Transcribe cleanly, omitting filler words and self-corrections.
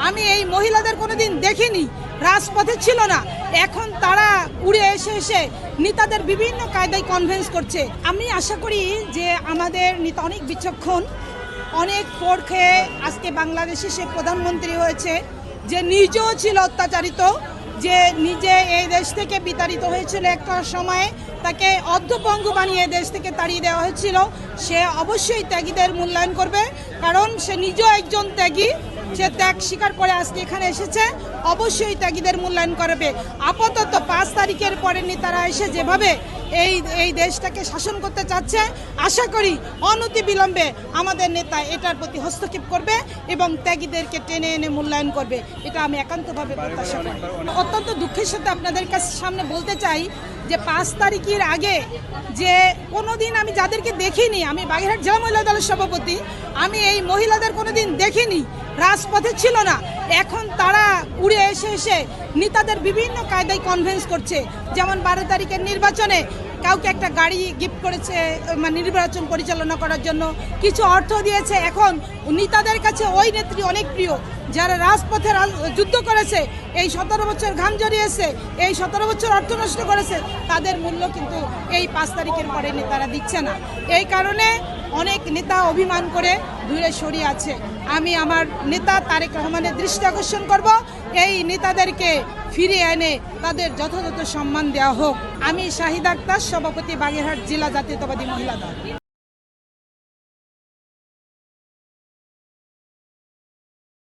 আমি এই মহিলাদের কোনোদিন দেখিনি, রাজপথে ছিল না, এখন তারা উড়ে এসে এসে নেতাদের বিভিন্ন কায়দায় কনভিন্স করছে। আমি আশা করি যে আমাদের নেতা অনেক বিচক্ষণ, অনেক পড় খেয়ে আজকে বাংলাদেশে সে প্রধানমন্ত্রী হয়েছে, যে নিজেও ছিল অত্যাচারিত, যে নিজে এই দেশ থেকে বিতাড়িত হয়েছিল একটা সময়ে, তাকে অর্ধপঙ্গু বানিয়ে দেশ থেকে তাড়িয়ে দেওয়া হয়েছিল। সে অবশ্যই ত্যাগীদের মূল্যায়ন করবে, কারণ সে নিজেও একজন ত্যাগী, সে ত্যাগ স্বীকার করে আজকে এখানে এসেছে, অবশ্যই ত্যাগীদের মূল্যায়ন করবে। আপাতত 5 তারিখের পরে নেতারা এসে যেভাবে এই দেশটাকে শাসন করতে চাচ্ছে, আশা করি অনতি বিলম্বে আমাদের নেতা এটার প্রতি হস্তক্ষেপ করবে এবং ত্যাগীদেরকে টেনে এনে মূল্যায়ন করবে, এটা আমি একান্তভাবে প্রত্যাশা করি। অত্যন্ত দুঃখের সাথে আপনাদের কাছে সামনে বলতে চাই যে 5 তারিখের আগে যে কোনোদিন আমি যাদেরকে দেখিনি, আমি বাগেরহাট জেলা মহিলা দলের সভাপতি, আমি এই মহিলাদের কোনোদিন দেখিনি, রাজপথে ছিল না, এখন তারা উড়ে এসে এসে নেতাদের বিভিন্ন কায়দায় কনভিন্স করছে। যেমন 12 তারিখের নির্বাচনে কাউকে একটা গাড়ি গিফট করেছে, মানে নির্বাচন পরিচালনা করার জন্য কিছু অর্থ দিয়েছে। এখন নেতাদের কাছে ওই নেত্রী অনেক প্রিয়, যারা রাজপথে যুদ্ধ করেছে, এই 17 বছর ঘাম জড়িয়েছে, এই 17 বছর অর্থ নষ্ট করেছে, তাদের মূল্য কিন্তু এই 5 তারিখের পরে নেতারা দিচ্ছে না। এই কারণে অনেক নেতা অভিমান করে দূরে সরিয়ে আছে। আমি আমার নেতা তারেক রহমানের দৃষ্টি আকর্ষণ করব, এই নেতাদেরকে ফিরিয়ে এনে তাদের যথাযথ সম্মান দেওয়া হোক। আমি শাহিদা আক্তার, সভাপতি, বাগেরহাট জেলা জাতীয়তাবাদী মহিলা দল।